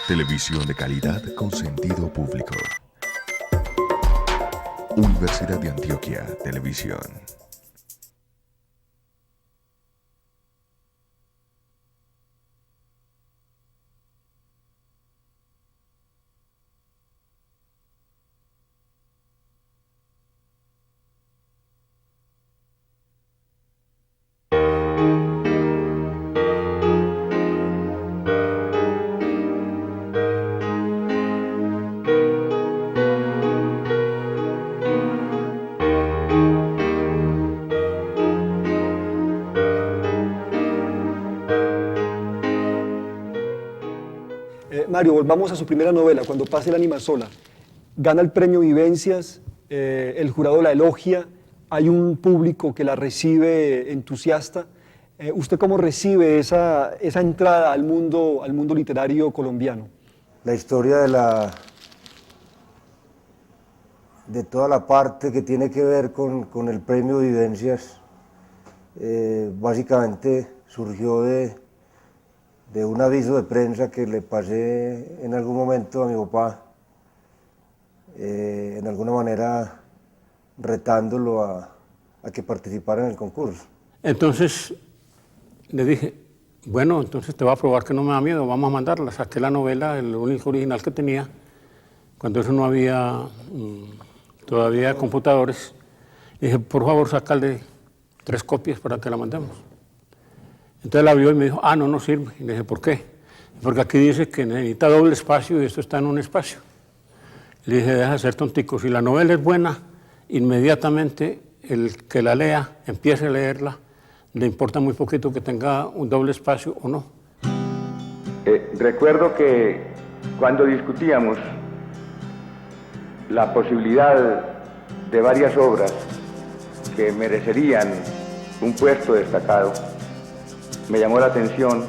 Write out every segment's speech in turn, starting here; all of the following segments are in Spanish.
Televisión de calidad con sentido público. Universidad de Antioquia Televisión. Mario, volvamos a su primera novela, Cuando pase el ánima sola. Gana el premio Vivencias, el jurado la elogia, hay un público que la recibe entusiasta. ¿Usted cómo recibe esa entrada al mundo literario colombiano? La historia de toda la parte que tiene que ver con el premio Vivencias, básicamente surgió de un aviso de prensa que le pasé en algún momento a mi papá, en alguna manera retándolo a que participara en el concurso. Entonces le dije, bueno, entonces te voy a probar que no me da miedo, vamos a mandarla. Saqué la novela, el único original que tenía, cuando eso no había todavía computadores. Le dije, por favor, sácale 3 copias para que la mandemos. Entonces la vio y me dijo, no sirve. Y le dije, ¿por qué? Porque aquí dice que necesita doble espacio y esto está en un espacio. Le dije, deja de ser tontico, si la novela es buena, inmediatamente el que la lea, empiece a leerla, le importa muy poquito que tenga un doble espacio o no. Recuerdo que cuando discutíamos la posibilidad de varias obras que merecerían un puesto destacado, me llamó la atención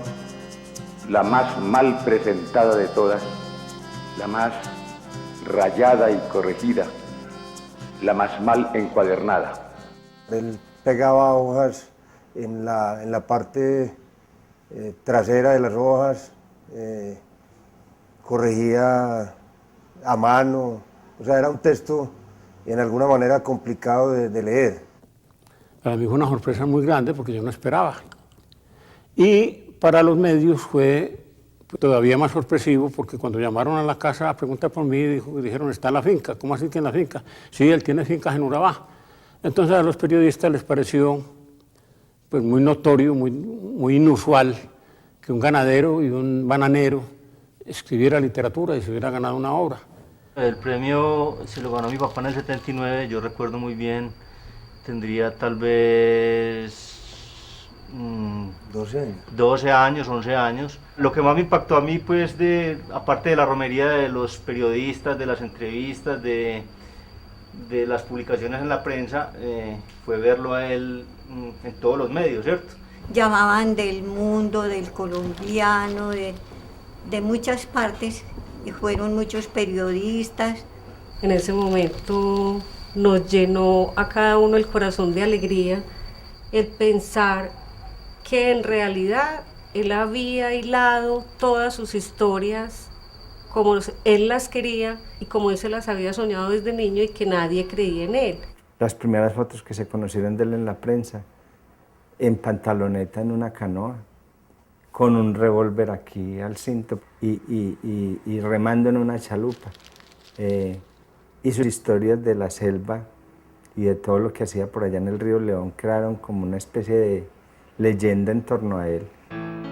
la más mal presentada de todas, la más rayada y corregida, la más mal encuadernada. Él pegaba hojas en la parte trasera de las hojas, corregía a mano, o sea, era un texto en alguna manera complicado de leer. Para mí fue una sorpresa muy grande porque yo no esperaba. Y para los medios fue todavía más sorpresivo porque cuando llamaron a la casa a preguntar por mí, dijeron, ¿está en la finca? ¿Cómo así que en la finca? Sí, él tiene fincas en Urabá. Entonces a los periodistas les pareció pues, muy notorio, muy inusual que un ganadero y un bananero escribiera literatura y se hubiera ganado una obra. El premio se lo ganó mi papá en el 79, yo recuerdo muy bien, tendría tal vez 12 años, 11 años. Lo que más me impactó a mí, pues, aparte de la romería de los periodistas, de las entrevistas, de las publicaciones en la prensa, fue verlo a él en todos los medios, ¿cierto? Llamaban del mundo, del colombiano, de muchas partes, y fueron muchos periodistas. En ese momento nos llenó a cada uno el corazón de alegría el pensar que en realidad él había hilado todas sus historias como él las quería y como él se las había soñado desde niño y que nadie creía en él. Las primeras fotos que se conocieron de él en la prensa, en pantaloneta en una canoa, con un revólver aquí al cinto y remando en una chalupa. Y sus historias de la selva y de todo lo que hacía por allá en el río León crearon como una especie de leyenda en torno a él.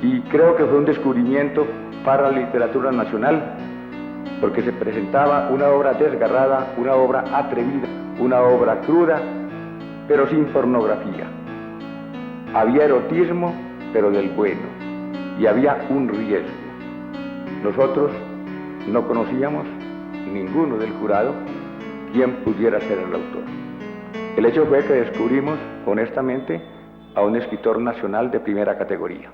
Y creo que fue un descubrimiento para la literatura nacional, porque se presentaba una obra desgarrada, una obra atrevida, una obra cruda, pero sin pornografía. Había erotismo, pero del bueno, y había un riesgo. Nosotros no conocíamos, ninguno del jurado, quién pudiera ser el autor. El hecho fue que descubrimos, honestamente, a un escritor nacional de primera categoría.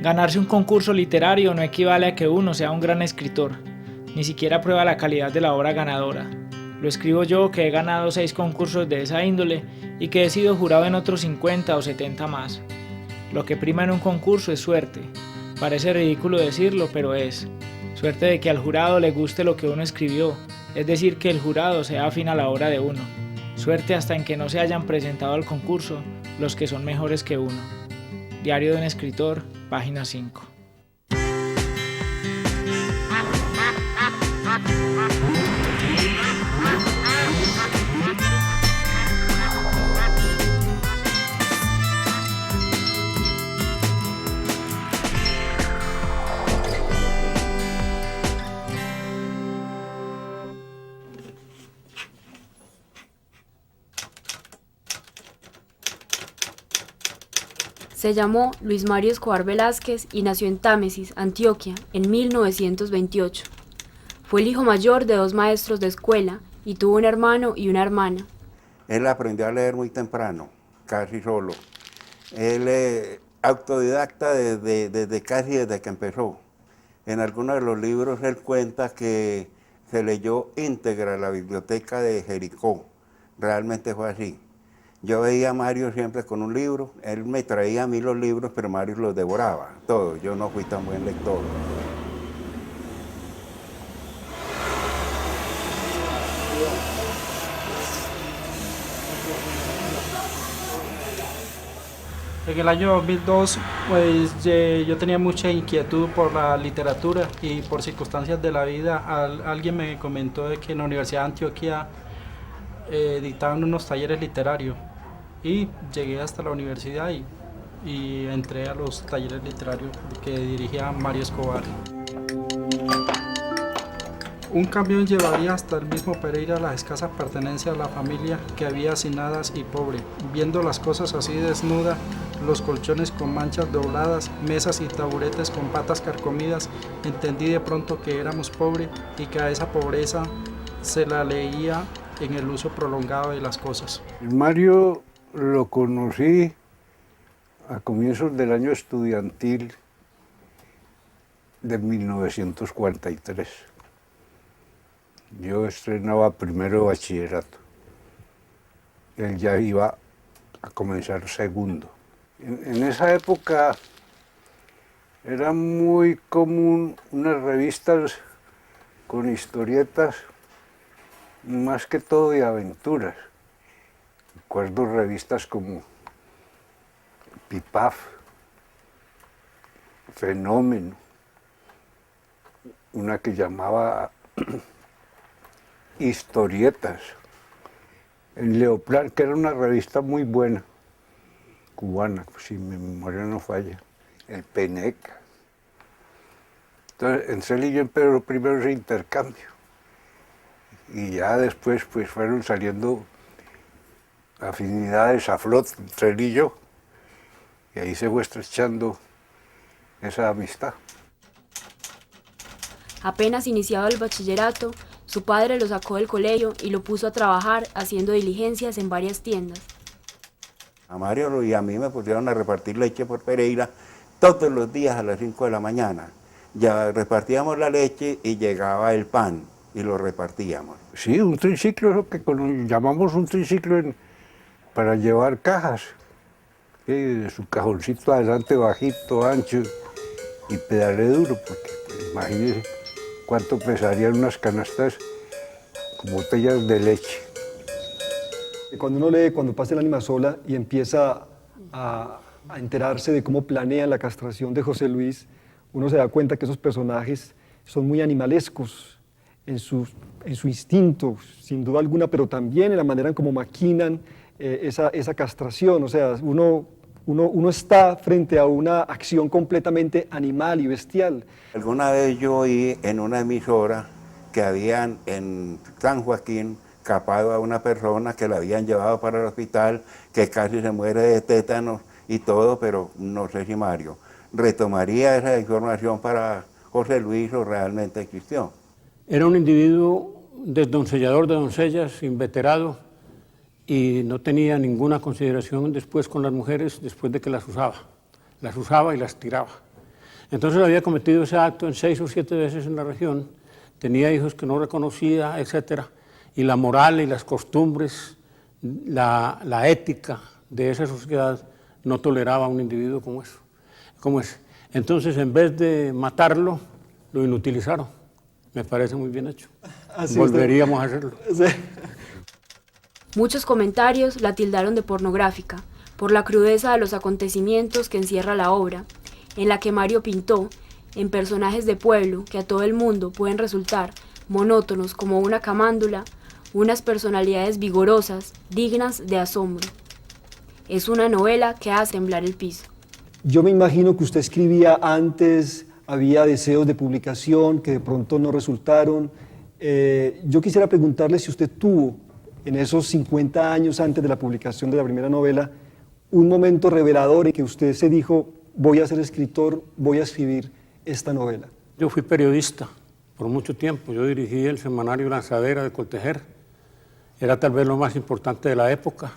Ganarse un concurso literario no equivale a que uno sea un gran escritor, ni siquiera prueba la calidad de la obra ganadora. Lo escribo yo, que he ganado 6 concursos de esa índole y que he sido jurado en otros 50 o 70 más. Lo que prima en un concurso es suerte. Parece ridículo decirlo, pero es. Suerte de que al jurado le guste lo que uno escribió, es decir, que el jurado sea afín a la obra de uno. Suerte hasta en que no se hayan presentado al concurso los que son mejores que uno. Diario de un escritor, página 5. Se llamó Luis Mario Escobar Velázquez y nació en Támesis, Antioquia, en 1928. Fue el hijo mayor de 2 maestros de escuela y tuvo un hermano y una hermana. Él aprendió a leer muy temprano, casi solo. Él autodidacta desde que empezó. En algunos de los libros él cuenta que se leyó íntegra la biblioteca de Jericó. Realmente fue así. Yo veía a Mario siempre con un libro, él me traía a mí los libros, pero Mario los devoraba, todos. Yo no fui tan buen lector. En el año 2002, pues yo tenía mucha inquietud por la literatura y por circunstancias de la vida. Alguien me comentó de que en la Universidad de Antioquia dictaban unos talleres literarios. Y llegué hasta la universidad y entré a los talleres literarios que dirigía Mario Escobar. Un camión llevaría hasta el mismo Pereira las escasas pertenencias a la familia que había hacinadas y pobre. Viendo las cosas así desnudas, los colchones con manchas dobladas, mesas y taburetes con patas carcomidas, entendí de pronto que éramos pobres y que a esa pobreza se la leía en el uso prolongado de las cosas. Mario lo conocí a comienzos del año estudiantil de 1943. Yo estrenaba primero de bachillerato. Él ya iba a comenzar segundo. En esa época era muy común unas revistas con historietas, más que todo de aventuras. Recuerdo revistas como Pipaf, Fenómeno, una que llamaba Historietas, en Leoplan, que era una revista muy buena, cubana, si mi memoria no falla, el Peneca. Entonces, entre él y yo empezó primero ese intercambio, y ya después pues fueron saliendo afinidades a flot entre él y yo, y ahí se fue estrechando esa amistad. Apenas iniciado el bachillerato, su padre lo sacó del colegio y lo puso a trabajar haciendo diligencias en varias tiendas. A Mario y a mí me pusieron a repartir leche por Pereira todos los días a las 5 de la mañana. Ya repartíamos la leche y llegaba el pan y lo repartíamos. Sí, un triciclo, eso que llamamos un triciclo para llevar cajas. De su cajoncito adelante bajito, ancho y pedale duro, porque imagínense cuánto pesarían unas canastas con botellas de leche. Cuando uno lee Cuando pase la ánima sola y empieza a enterarse de cómo planean la castración de José Luis, uno se da cuenta que esos personajes son muy animalescos en su instinto, sin duda alguna, pero también en la manera en cómo maquinan esa castración. O sea, uno está frente a una acción completamente animal y bestial. Alguna vez yo oí en una emisora que habían en San Joaquín capado a una persona que la habían llevado para el hospital, que casi se muere de tétanos y todo, pero no sé si Mario retomaría esa información para José Luis o realmente existió. Era un individuo desdoncellador de doncellas, inveterado, y no tenía ninguna consideración después con las mujeres después de que las usaba y las tiraba. Entonces había cometido ese acto en 6 o 7 veces en la región, tenía hijos que no reconocía, etc. Y la moral y las costumbres, la ética de esa sociedad no toleraba a un individuo como ese. Entonces, en vez de matarlo, lo inutilizaron. Me parece muy bien hecho. Así Volveríamos a hacerlo. Sí. Muchos comentarios la tildaron de pornográfica, por la crudeza de los acontecimientos que encierra la obra, en la que Mario pintó, en personajes de pueblo que a todo el mundo pueden resultar monótonos como una camándula, unas personalidades vigorosas, dignas de asombro. Es una novela que hace temblar el piso. Yo me imagino que usted escribía antes, había deseos de publicación que de pronto no resultaron. Yo quisiera preguntarle si usted tuvo, en esos 50 años antes de la publicación de la primera novela, un momento revelador en que usted se dijo, voy a ser escritor, voy a escribir esta novela. Yo fui periodista por mucho tiempo. Yo dirigí el semanario Lanzadera de Coltejer. Era tal vez lo más importante de la época.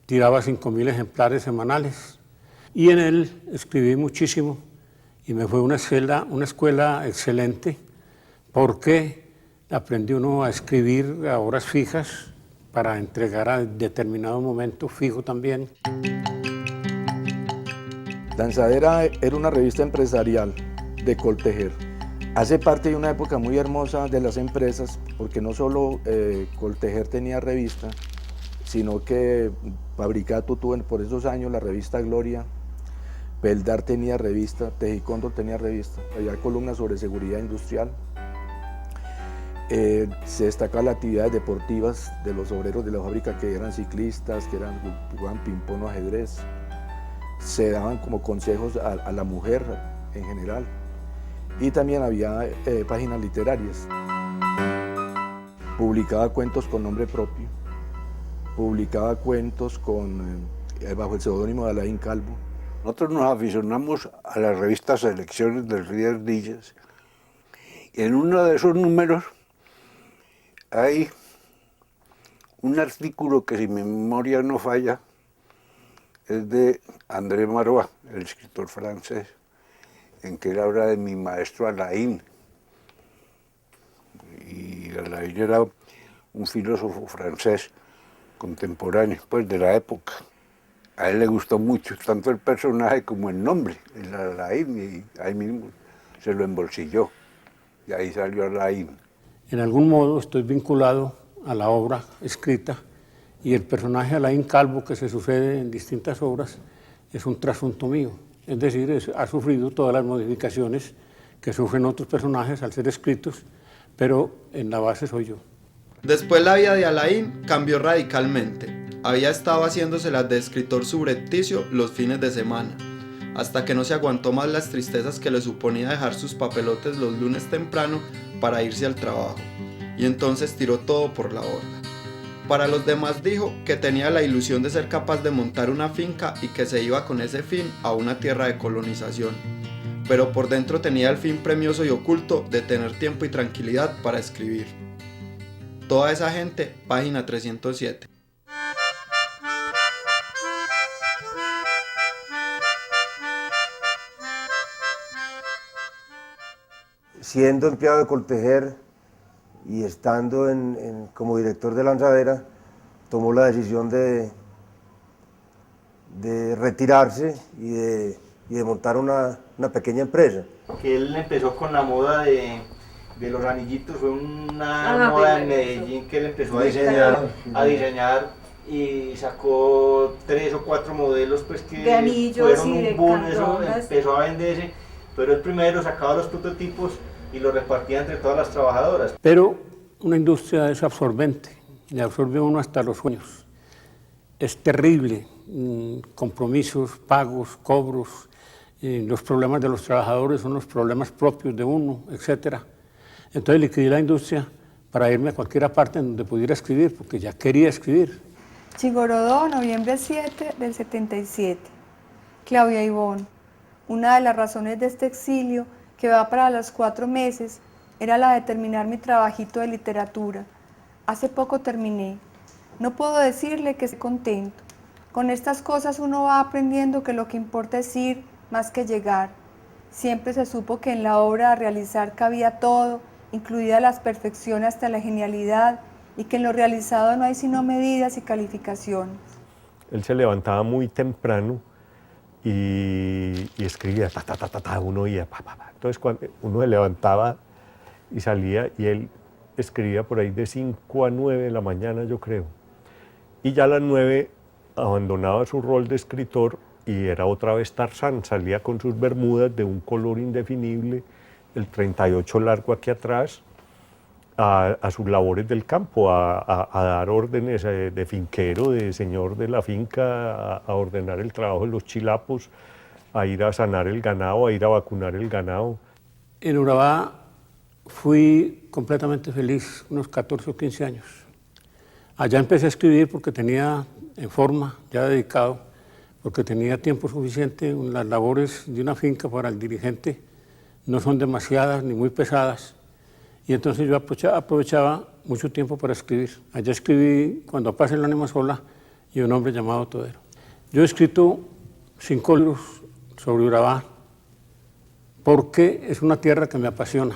Tiraba 5.000 ejemplares semanales. Y en él escribí muchísimo y me fue una escuela excelente porque aprendí uno a escribir a horas fijas para entregar a determinado momento fijo también. Lanzadera era una revista empresarial de Coltejer. Hace parte de una época muy hermosa de las empresas porque no solo Coltejer tenía revista, sino que Fabricato tuvo por esos años la revista Gloria, Peldar tenía revista, Tejicóndor tenía revista, había columnas sobre seguridad industrial. Se destaca las actividades deportivas de los obreros de la fábrica que eran ciclistas, que jugaban ping-pong o ajedrez. Se daban como consejos a la mujer en general. Y también había páginas literarias. Publicaba cuentos con nombre propio, publicaba cuentos bajo el seudónimo de Alain Calvo. Nosotros nos aficionamos a la revista Selecciones del Reader's Digest. Y en uno de esos números hay un artículo que, si mi memoria no falla, es de André Malraux, el escritor francés, en que él habla de mi maestro Alain. Y Alain era un filósofo francés contemporáneo, pues de la época. A él le gustó mucho, tanto el personaje como el nombre, el Alain, y ahí mismo se lo embolsilló, y ahí salió Alain. En algún modo estoy vinculado a la obra escrita y el personaje Alain Calvo, que se sucede en distintas obras, es un trasunto mío. Es decir, ha sufrido todas las modificaciones que sufren otros personajes al ser escritos, pero en la base soy yo. Después la vida de Alain cambió radicalmente. Había estado haciéndoselas de escritor subrepticio los fines de semana, hasta que no se aguantó más las tristezas que le suponía dejar sus papelotes los lunes temprano para irse al trabajo, y entonces tiró todo por la borda. Para los demás dijo que tenía la ilusión de ser capaz de montar una finca y que se iba con ese fin a una tierra de colonización, pero por dentro tenía el fin premioso y oculto de tener tiempo y tranquilidad para escribir. Toda esa gente, página 307. Siendo empleado de Coltejer y estando como director de Lanzadera, tomó la decisión de retirarse y de montar una pequeña empresa. Que él empezó con la moda de los anillitos, fue una moda en Medellín que él empezó a diseñar y sacó 3 o 4 modelos pues que de anillos fueron un boom, eso empezó a venderse, pero él primero sacaba los prototipos y los repartía entre todas las trabajadoras. Pero una industria es absorbente, le absorbe uno hasta los sueños. Es terrible, compromisos, pagos, cobros, los problemas de los trabajadores son los problemas propios de uno, etc. Entonces liquidé la industria para irme a cualquier parte en donde pudiera escribir, porque ya quería escribir. Chigorodó, noviembre 7 del 77. Claudia Ivón, una de las razones de este exilio, que va para los 4 meses, era la de terminar mi trabajito de literatura. Hace poco terminé. No puedo decirle que estoy contento. Con estas cosas uno va aprendiendo que lo que importa es ir más que llegar. Siempre se supo que en la obra a realizar cabía todo, incluida las perfecciones hasta la genialidad, y que en lo realizado no hay sino medidas y calificaciones. Él se levantaba muy temprano y escribía, ta, ta, ta, ta, ta, uno oía, pa, pa, pa. Entonces cuando uno se levantaba y salía y él escribía por ahí de 5 a 9 de la mañana, yo creo. Y ya a las 9 abandonaba su rol de escritor y era otra vez Tarzán, salía con sus bermudas de un color indefinible, el 38 largo aquí atrás, a sus labores del campo, a dar órdenes de finquero, de señor de la finca, a ordenar el trabajo de los chilapos, a ir a sanar el ganado, a ir a vacunar el ganado. En Urabá fui completamente feliz, unos 14 o 15 años. Allá empecé a escribir porque tenía en forma, ya dedicado, porque tenía tiempo suficiente. Las labores de una finca para el dirigente no son demasiadas ni muy pesadas. Y entonces yo aprovechaba mucho tiempo para escribir. Allá escribí Cuando pase el ánima sola y Un hombre llamado Todero. Yo he escrito 5 libros sobre Urabá porque es una tierra que me apasiona.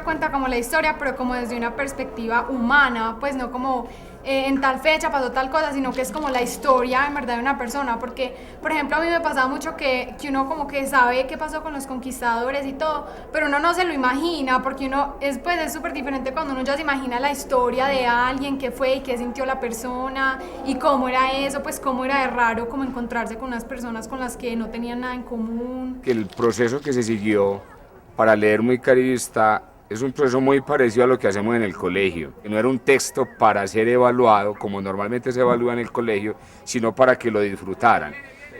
Cuenta como la historia, pero como desde una perspectiva humana, pues no como en tal fecha pasó tal cosa, sino que es como la historia en verdad de una persona, porque por ejemplo a mí me pasaba mucho que uno como que sabe qué pasó con los conquistadores y todo, pero uno no se lo imagina, porque uno es súper diferente cuando uno ya se imagina la historia de alguien, qué fue y qué sintió la persona y cómo era eso, pues cómo era de raro como encontrarse con unas personas con las que no tenían nada en común. Que el proceso que se siguió para leer Muy Caribista es un proceso muy parecido a lo que hacemos en el colegio. No era un texto para ser evaluado, como normalmente se evalúa en el colegio, sino para que lo disfrutaran.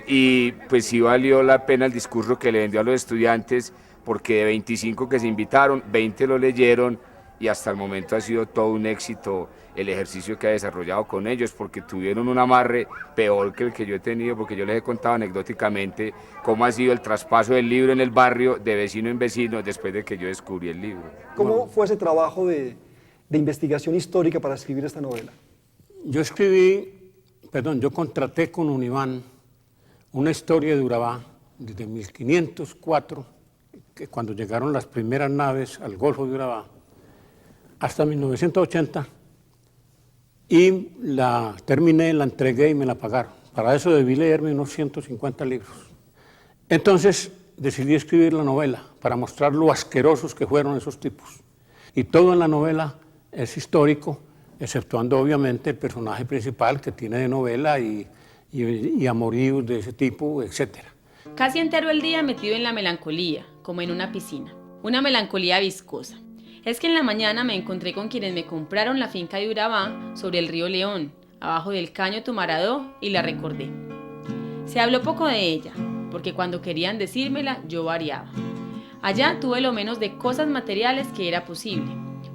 Y pues sí valió la pena el discurso que le vendió a los estudiantes, porque de 25 que se invitaron, 20 lo leyeron, y hasta el momento ha sido todo un éxito el ejercicio que ha desarrollado con ellos, porque tuvieron un amarre peor que el que yo he tenido, porque yo les he contado anecdóticamente cómo ha sido el traspaso del libro en el barrio de vecino en vecino después de que yo descubrí el libro. ¿Cómo fue ese trabajo de investigación histórica para escribir esta novela? Yo contraté con Univán una historia de Urabá desde 1504, que cuando llegaron las primeras naves al Golfo de Urabá, hasta 1980, y la terminé, la entregué y me la pagaron. Para eso debí leerme unos 150 libros. Entonces decidí escribir la novela para mostrar lo asquerosos que fueron esos tipos. Y todo en la novela es histórico, exceptuando obviamente el personaje principal que tiene de novela y amoríos de ese tipo, etc. Casi entero el día metido en la melancolía, como en una piscina. Una melancolía viscosa. Es que en la mañana me encontré con quienes me compraron la finca de Urabá sobre el río León, abajo del caño Tumaradó, y la recordé. Se habló poco de ella, porque cuando querían decírmela yo variaba. Allá tuve lo menos de cosas materiales que era posible.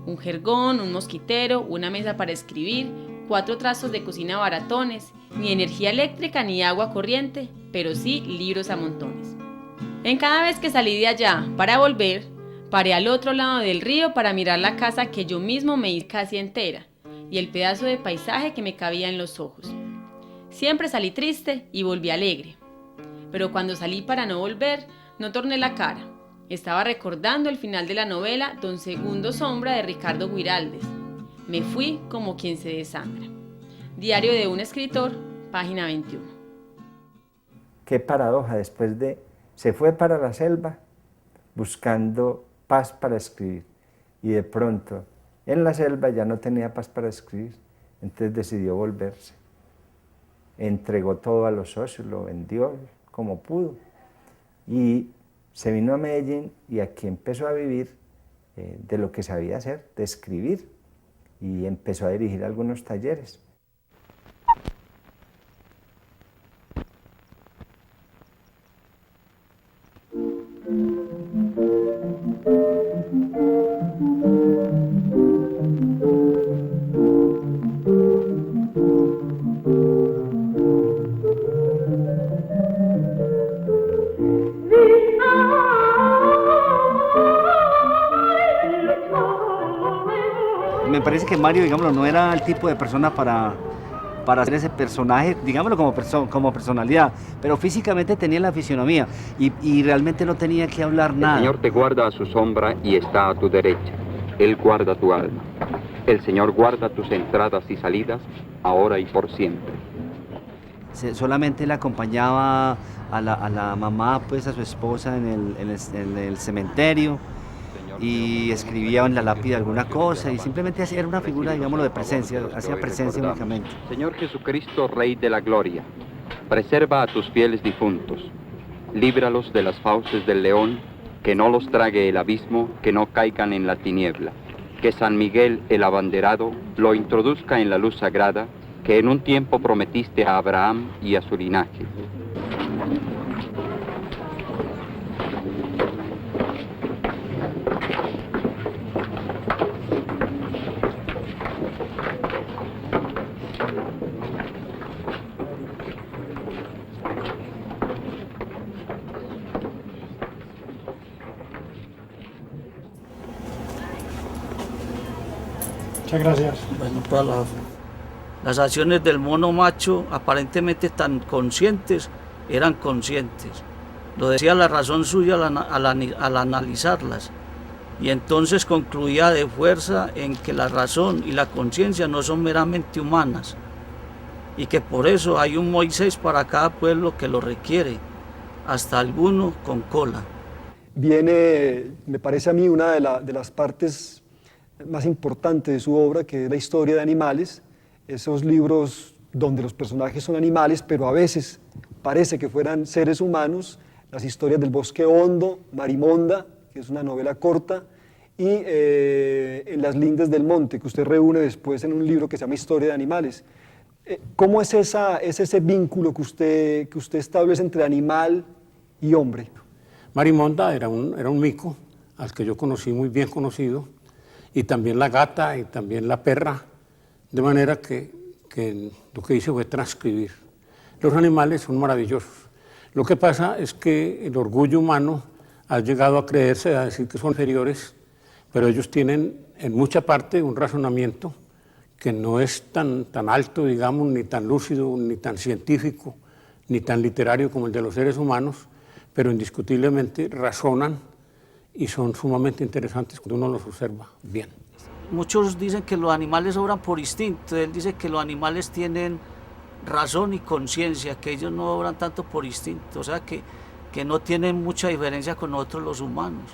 Un jergón, un mosquitero, una mesa para escribir, 4 trazos de cocina baratones, ni energía eléctrica ni agua corriente, pero sí libros a montones. En cada vez que salí de allá para volver, paré al otro lado del río para mirar la casa que yo mismo me hice casi entera y el pedazo de paisaje que me cabía en los ojos. Siempre salí triste y volví alegre. Pero cuando salí para no volver, no torné la cara. Estaba recordando el final de la novela Don Segundo Sombra de Ricardo Guiraldes. Me fui como quien se desangra. Diario de un escritor, página 21. Qué paradoja, se fue para la selva buscando paz para escribir, y de pronto en la selva ya no tenía paz para escribir, entonces decidió volverse. Entregó todo a los socios, lo vendió como pudo, y se vino a Medellín y aquí empezó a vivir de lo que sabía hacer, de escribir, y empezó a dirigir algunos talleres. Me parece que Mario, digámoslo, no era el tipo de persona para para hacer ese personaje, digámoslo como personalidad, pero físicamente tenía la fisionomía y realmente no tenía que hablar nada. El Señor te guarda a su sombra y está a tu derecha. Él guarda tu alma. El Señor guarda tus entradas y salidas, ahora y por siempre. Solamente le acompañaba a la mamá, pues a su esposa en el cementerio, y escribía en la lápida alguna cosa y simplemente era una figura, digámoslo, de presencia, hacía presencia únicamente. Señor Jesucristo, Rey de la Gloria, preserva a tus fieles difuntos, líbralos de las fauces del león, que no los trague el abismo, que no caigan en la tiniebla, que San Miguel el abanderado lo introduzca en la luz sagrada, que en un tiempo prometiste a Abraham y a su linaje. Muchas gracias. Bueno, todas las acciones del mono macho, aparentemente tan conscientes, eran conscientes. Lo decía la razón suya al analizarlas. Y entonces concluía de fuerza en que la razón y la conciencia no son meramente humanas. Y que por eso hay un Moisés para cada pueblo que lo requiere, hasta alguno con cola. Viene, me parece a mí, una de las partes más importante de su obra, que es la historia de animales, esos libros donde los personajes son animales, pero a veces parece que fueran seres humanos, las historias del Bosque Hondo, Marimonda, que es una novela corta, y En las lindes del monte, que usted reúne después en un libro que se llama Historia de animales. ¿Cómo es ese vínculo que usted establece entre animal y hombre? Marimonda era un mico al que yo conocí, muy bien conocido, y también la gata y también la perra, de manera que lo que hice fue transcribir. Los animales son maravillosos. Lo que pasa es que el orgullo humano ha llegado a creerse, a decir que son inferiores, pero ellos tienen en mucha parte un razonamiento que no es tan alto, digamos, ni tan lúcido, ni tan científico, ni tan literario como el de los seres humanos, pero indiscutiblemente razonan y son sumamente interesantes cuando uno los observa bien. Muchos dicen que los animales obran por instinto, él dice que los animales tienen razón y conciencia, que ellos no obran tanto por instinto, o sea que no tienen mucha diferencia con nosotros los humanos,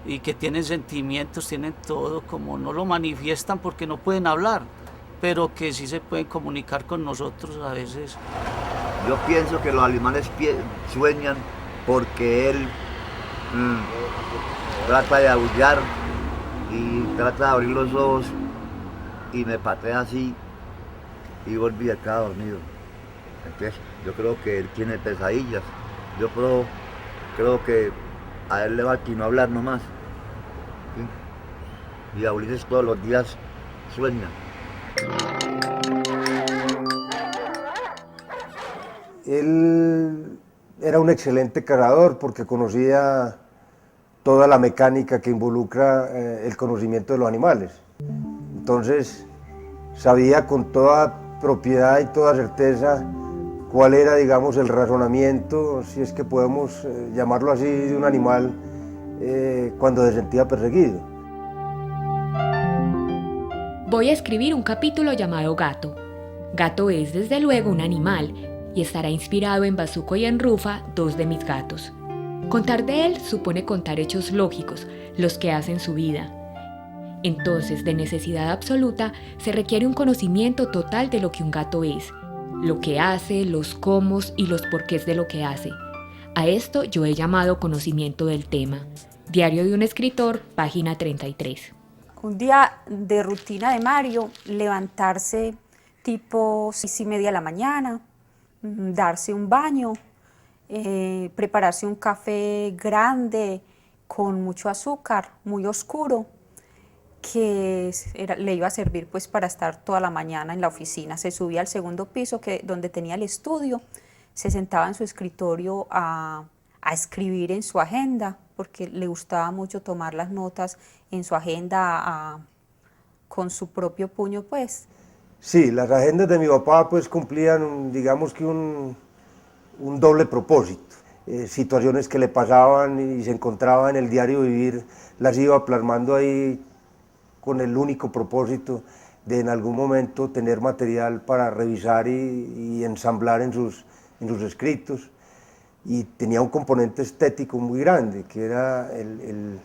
y que tienen sentimientos, tienen todo, como no lo manifiestan porque no pueden hablar, pero que sí se pueden comunicar con nosotros a veces. Yo pienso que los animales sueñan porque él trata de aullar y trata de abrir los ojos y me patea así y volví acá dormido. Entonces yo creo que él tiene pesadillas. Yo creo que a él le va a hablar nomás. ¿Sí? Y a Ulises todos los días sueña. Él era un excelente cazador porque conocía toda la mecánica que involucra el conocimiento de los animales. Entonces sabía con toda propiedad y toda certeza cuál era, digamos, el razonamiento, si es que podemos llamarlo así, de un animal cuando se sentía perseguido. Voy a escribir un capítulo llamado Gato. Gato es desde luego un animal y estará inspirado en Bazuco y en Rufa, dos de mis gatos. Contar de él supone contar hechos lógicos, los que hacen su vida. Entonces, de necesidad absoluta, se requiere un conocimiento total de lo que un gato es, lo que hace, los cómo y los porqués de lo que hace. A esto yo he llamado conocimiento del tema. Diario de un escritor, página 33. Un día de rutina de Mario, levantarse tipo 6:30 de la mañana, darse un baño, prepararse un café grande con mucho azúcar, muy oscuro, que le iba a servir pues para estar toda la mañana en la oficina. Se subía al segundo piso donde tenía el estudio, se sentaba en su escritorio a escribir en su agenda, porque le gustaba mucho tomar las notas en su agenda con su propio puño pues. Sí, las agendas de mi papá pues cumplían, digamos que un doble propósito. Situaciones que le pasaban y se encontraba en el diario vivir, las iba plasmando ahí con el único propósito de en algún momento tener material para revisar y ensamblar en sus escritos. Y tenía un componente estético muy grande, que era el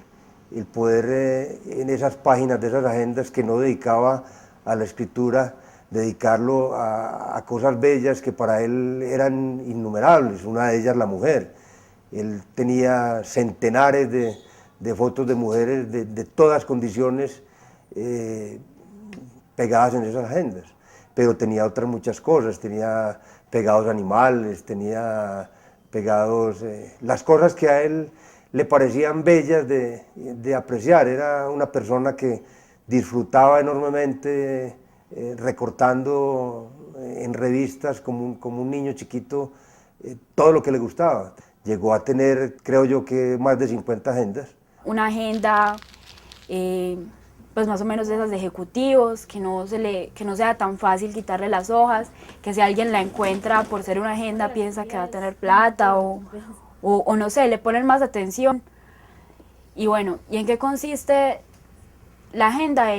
poder en esas páginas de esas agendas que no dedicaba a la escritura, dedicarlo a cosas bellas que para él eran innumerables, una de ellas la mujer. Él tenía centenares de fotos de mujeres de todas condiciones pegadas en esas agendas, pero tenía otras muchas cosas, tenía pegados animales, tenía pegados las cosas que a él le parecían bellas de apreciar. Era una persona que disfrutaba enormemente recortando en revistas como un niño chiquito todo lo que le gustaba. Llegó a tener, creo yo, que más de 50 agendas. Una agenda, pues más o menos de esas de ejecutivos, que no sea tan fácil quitarle las hojas, que si alguien la encuentra por ser una agenda piensa que va a tener plata o no sé, le ponen más atención. Y bueno, ¿y en qué consiste la agenda?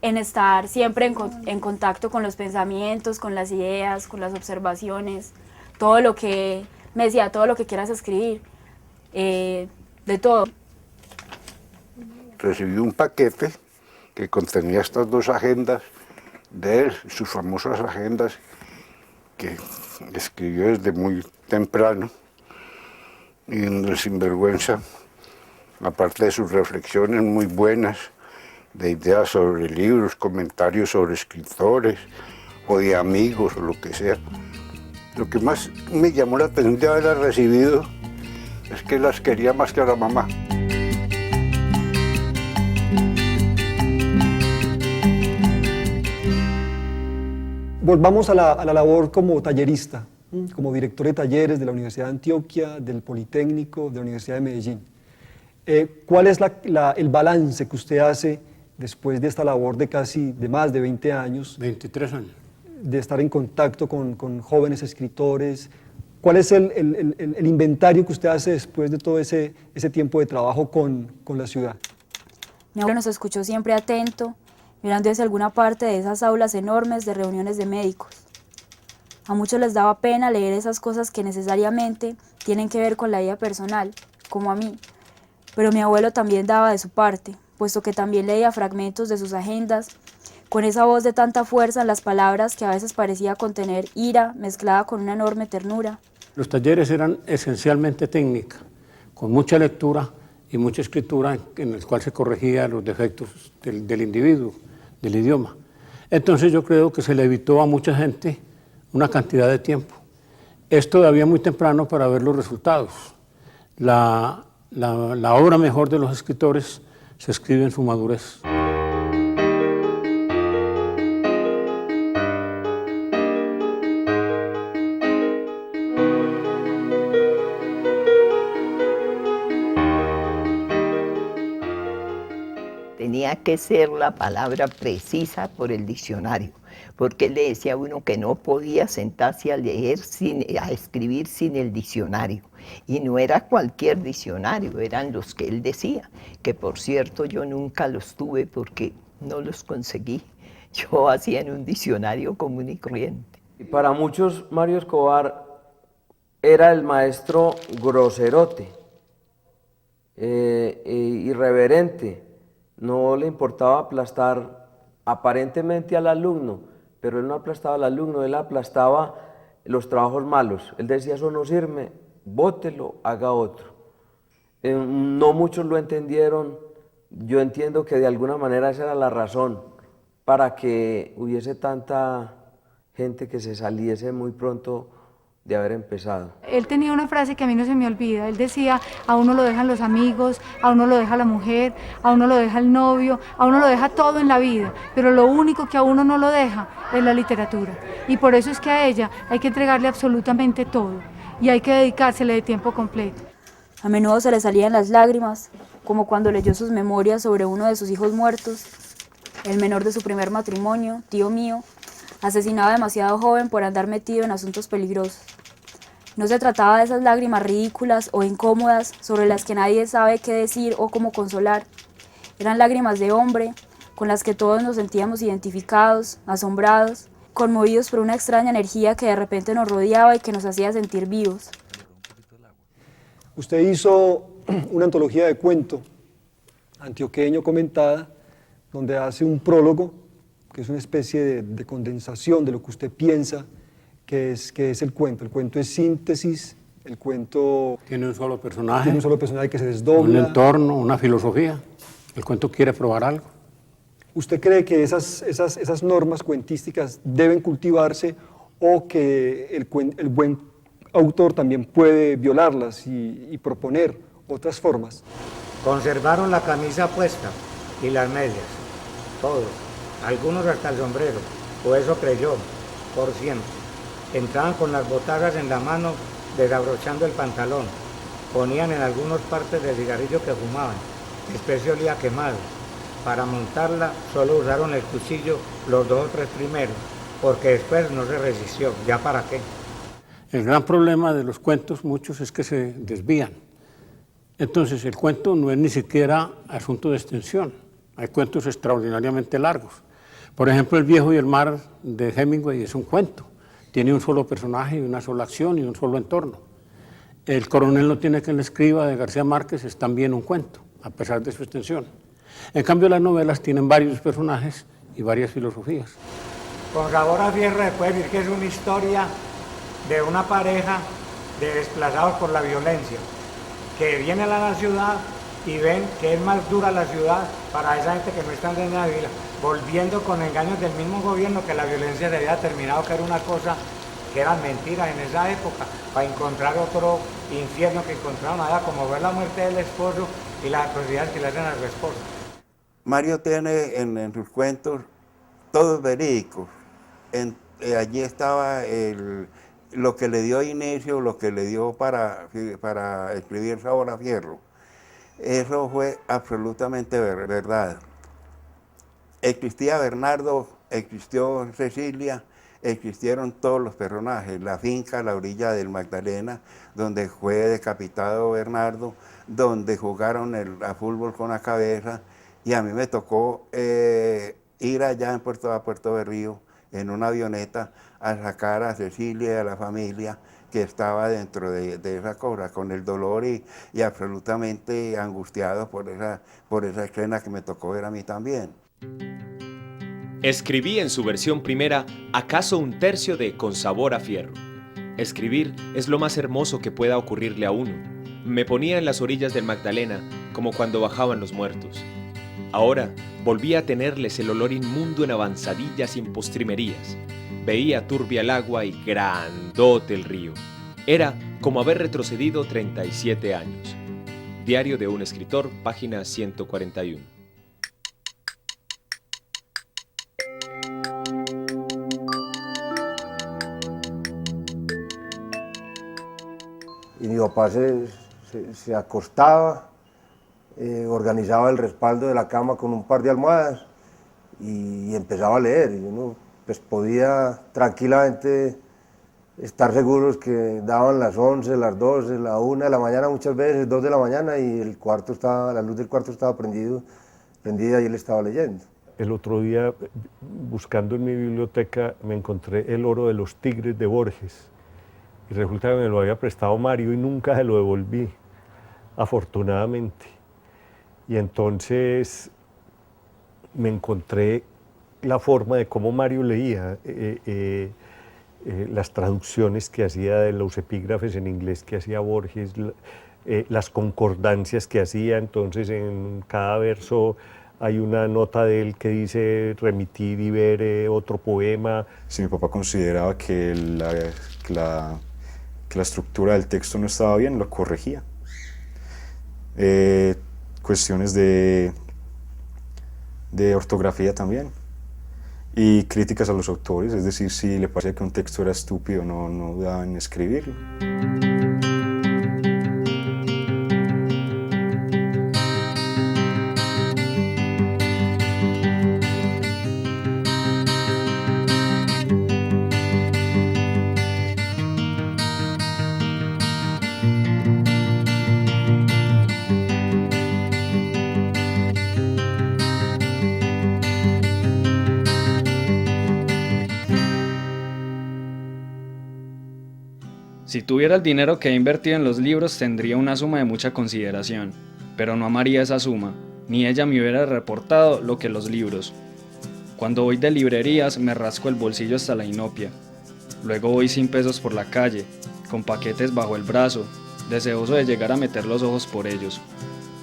En estar siempre en contacto con los pensamientos, con las ideas, con las observaciones, todo lo que, me decía, todo lo que quieras escribir, de todo. Recibí un paquete que contenía estas dos agendas de él, sus famosas agendas que escribió desde muy temprano, y en El Sinvergüenza, aparte de sus reflexiones muy buenas, de ideas sobre libros, comentarios sobre escritores o de amigos o lo que sea. Lo que más me llamó la atención de haberlas recibido es que las quería más que a la mamá. Volvamos a la labor como tallerista, como director de talleres de la Universidad de Antioquia, del Politécnico, de la Universidad de Medellín. ¿Cuál es el balance que usted hace después de esta labor de más de 20 años? 23 años. De estar en contacto con jóvenes escritores. ¿Cuál es el inventario que usted hace después de todo ese tiempo de trabajo con la ciudad? Mi abuelo nos escuchó siempre atento, mirando hacia alguna parte de esas aulas enormes de reuniones de médicos. A muchos les daba pena leer esas cosas que necesariamente tienen que ver con la vida personal, como a mí. Pero mi abuelo también daba de su parte, puesto que también leía fragmentos de sus agendas, con esa voz de tanta fuerza en las palabras que a veces parecía contener ira mezclada con una enorme ternura. Los talleres eran esencialmente técnica, con mucha lectura y mucha escritura en el cual se corregían los defectos del individuo, del idioma. Entonces yo creo que se le evitó a mucha gente una cantidad de tiempo. Es todavía muy temprano para ver los resultados. La obra mejor de los escritores se escribe en su madurez. Tenía que ser la palabra precisa por el diccionario, porque él le decía a uno que no podía sentarse a leer, a escribir sin el diccionario. Y no era cualquier diccionario, eran los que él decía, que por cierto yo nunca los tuve porque no los conseguí. Yo hacía en un diccionario común y corriente. Para muchos Mario Escobar era el maestro groserote, irreverente. No le importaba aplastar aparentemente al alumno, pero él no aplastaba al alumno, él aplastaba los trabajos malos. Él decía, eso no sirve, bótelo, haga otro. No muchos lo entendieron. Yo entiendo que de alguna manera esa era la razón para que hubiese tanta gente que se saliese muy pronto de haber empezado. Él tenía una frase que a mí no se me olvida. Él decía, a uno lo dejan los amigos, a uno lo deja la mujer, a uno lo deja el novio, a uno lo deja todo en la vida, pero lo único que a uno no lo deja es la literatura. Y por eso es que a ella hay que entregarle absolutamente todo y hay que dedicársele de tiempo completo. A menudo se le salían las lágrimas, como cuando leyó sus memorias sobre uno de sus hijos muertos, el menor de su primer matrimonio, tío mío, asesinado demasiado joven por andar metido en asuntos peligrosos. No se trataba de esas lágrimas ridículas o incómodas sobre las que nadie sabe qué decir o cómo consolar. Eran lágrimas de hombre, con las que todos nos sentíamos identificados, asombrados, conmovidos por una extraña energía que de repente nos rodeaba y que nos hacía sentir vivos. Usted hizo una antología de cuento antioqueño comentada, donde hace un prólogo, que es una especie de condensación de lo que usted piensa que es el cuento. El cuento es síntesis, el cuento tiene un solo personaje, que se desdobla. Un entorno, una filosofía. El cuento quiere probar algo. ¿Usted cree que esas normas cuentísticas deben cultivarse o que el buen autor también puede violarlas y proponer otras formas? Conservaron la camisa puesta y las medias, todos, algunos hasta el sombrero, o eso creyó, por siempre. Entraban con las botargas en la mano, desabrochando el pantalón, ponían en algunas partes del cigarrillo que fumaban, especie olía quemado. Para montarla solo usaron el cuchillo los 2 o 3 primeros, porque después no se resistió, ¿ya para qué? El gran problema de los cuentos, muchos, es que se desvían. Entonces, el cuento no es ni siquiera asunto de extensión. Hay cuentos extraordinariamente largos. Por ejemplo, El viejo y el mar de Hemingway es un cuento. Tiene un solo personaje y una sola acción y un solo entorno. El coronel no tiene quien le escriba de García Márquez es también un cuento, a pesar de su extensión. En cambio, las novelas tienen varios personajes y varias filosofías. Con sabor a fierro se puede decir que es una historia de una pareja de desplazados por la violencia, que vienen a la ciudad y ven que es más dura la ciudad para esa gente que no está en la vila, volviendo con engaños del mismo gobierno que la violencia se había terminado, que era una cosa que eran mentiras en esa época, para encontrar otro infierno que encontraron allá, como ver la muerte del esposo y las atrocidades que le hacen a su esposa. Mario tiene en sus cuentos todos verídicos. Allí estaba lo que le dio inicio, lo que le dio para escribir Sabor a Fierro. Eso fue absolutamente verdad. Existía Bernardo, existió Cecilia, existieron todos los personajes. La finca, la orilla del Magdalena, donde fue decapitado Bernardo, donde jugaron a fútbol con la cabeza. Y a mí me tocó ir allá a Puerto Berrío en una avioneta a sacar a Cecilia y a la familia que estaba dentro de esa cosa, con el dolor y absolutamente angustiado por esa escena que me tocó ver a mí también. Escribí en su versión primera ¿Acaso un tercio de Con sabor a fierro? Escribir es lo más hermoso que pueda ocurrirle a uno. Me ponía en las orillas del Magdalena como cuando bajaban los muertos. Ahora volví a tenerles el olor inmundo en avanzadillas y en postrimerías. Veía turbia el agua y grandote el río. Era como haber retrocedido 37 años. Diario de un escritor, página 141. Y mi papá se acostaba, organizaba el respaldo de la cama con un par de almohadas y empezaba a leer. Y uno pues, podía tranquilamente estar seguros que daban las 11, las 12, la 1 de la mañana muchas veces, 2 de la mañana y la luz del cuarto estaba prendida y él estaba leyendo. El otro día, buscando en mi biblioteca, me encontré El oro de los tigres de Borges. Y resulta que me lo había prestado Mario y nunca se lo devolví, afortunadamente. Y entonces me encontré la forma de cómo Mario leía, las traducciones que hacía de los epígrafes en inglés que hacía Borges, las concordancias que hacía. Entonces en cada verso hay una nota de él que dice remitir y ver otro poema. Si mi papá consideraba que la estructura del texto no estaba bien, lo corregía. Cuestiones de ortografía también. Y críticas a los autores, es decir, si le parecía que un texto era estúpido, no dudaba en escribirlo. Si tuviera el dinero que he invertido en los libros, tendría una suma de mucha consideración, pero no amaría esa suma, ni ella me hubiera reportado lo que los libros. Cuando voy de librerías me rasco el bolsillo hasta la inopia. Luego voy sin pesos por la calle, con paquetes bajo el brazo, deseoso de llegar a meter los ojos por ellos.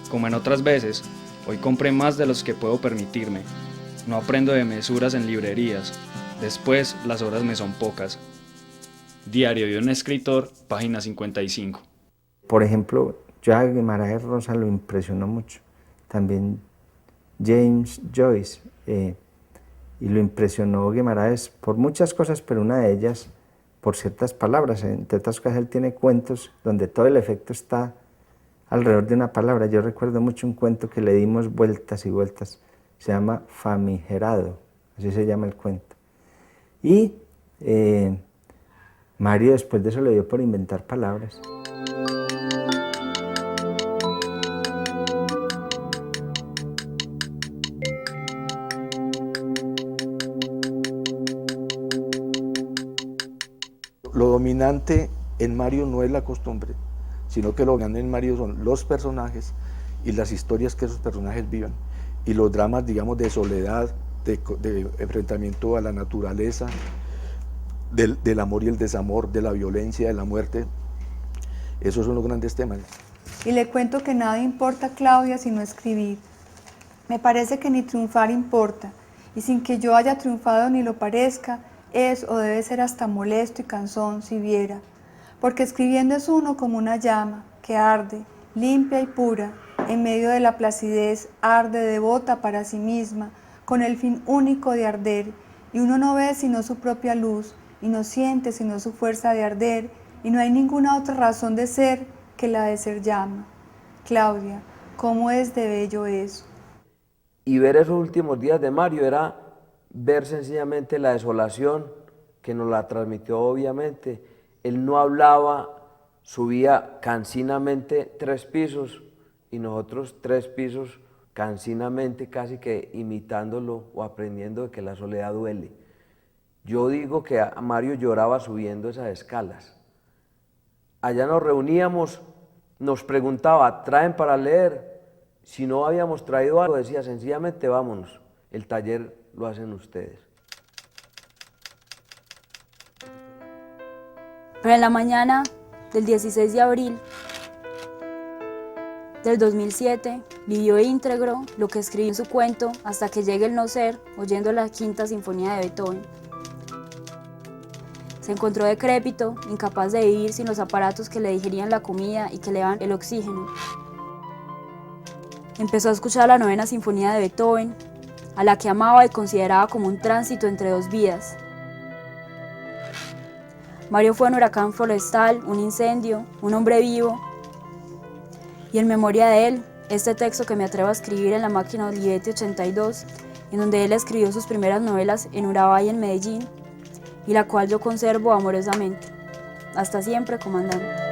Como en otras veces, hoy compré más de los que puedo permitirme. No aprendo de mesuras en librerías. Después, las horas me son pocas. Diario de un escritor, página 55. Por ejemplo, yo a Guimaraes Rosa lo impresionó mucho. También James Joyce. Y lo impresionó Guimaraes por muchas cosas, pero una de ellas por ciertas palabras. Entre otras cosas, él tiene cuentos donde todo el efecto está alrededor de una palabra. Yo recuerdo mucho un cuento que le dimos vueltas y vueltas. Se llama Famigerado, así se llama el cuento. Y Mario después de eso le dio por inventar palabras. Lo dominante en Mario no es la costumbre, sino que lo dominante en Mario son los personajes y las historias que esos personajes viven. Y los dramas, digamos, de soledad, de enfrentamiento a la naturaleza, del amor y el desamor, de la violencia, de la muerte. Esos son los grandes temas. Y le cuento que nada importa, Claudia, sino escribir. Me parece que ni triunfar importa, y sin que yo haya triunfado ni lo parezca, es o debe ser hasta molesto y cansón si viera, porque escribiendo es uno como una llama que arde, limpia y pura, en medio de la placidez arde devota para sí misma, con el fin único de arder, y uno no ve sino su propia luz, y no siente sino su fuerza de arder, y no hay ninguna otra razón de ser que la de ser llama. Claudia, ¿cómo es de bello eso? Y ver esos últimos días de Mario era ver sencillamente la desolación que nos la transmitió obviamente. Él no hablaba, subía cansinamente 3 pisos y nosotros 3 pisos cansinamente, casi que imitándolo o aprendiendo de que la soledad duele. Yo digo que a Mario lloraba subiendo esas escalas. Allá nos reuníamos, nos preguntaba, ¿traen para leer? Si no habíamos traído algo, decía sencillamente vámonos, el taller lo hacen ustedes. Pero en la mañana del 16 de abril del 2007 vivió íntegro lo que escribió en su cuento Hasta que llegue el no ser, oyendo la Quinta Sinfonía de Beethoven. Se encontró decrépito, incapaz de vivir sin los aparatos que le digerían la comida y que le daban el oxígeno. Empezó a escuchar la 9ª Sinfonía de Beethoven, a la que amaba y consideraba como un tránsito entre 2 vidas. Mario fue un huracán forestal, un incendio, un hombre vivo. Y en memoria de él, este texto que me atrevo a escribir en la máquina Olivetti 82, en donde él escribió sus primeras novelas en Urabá y en Medellín, y la cual yo conservo amorosamente. Hasta siempre, comandante.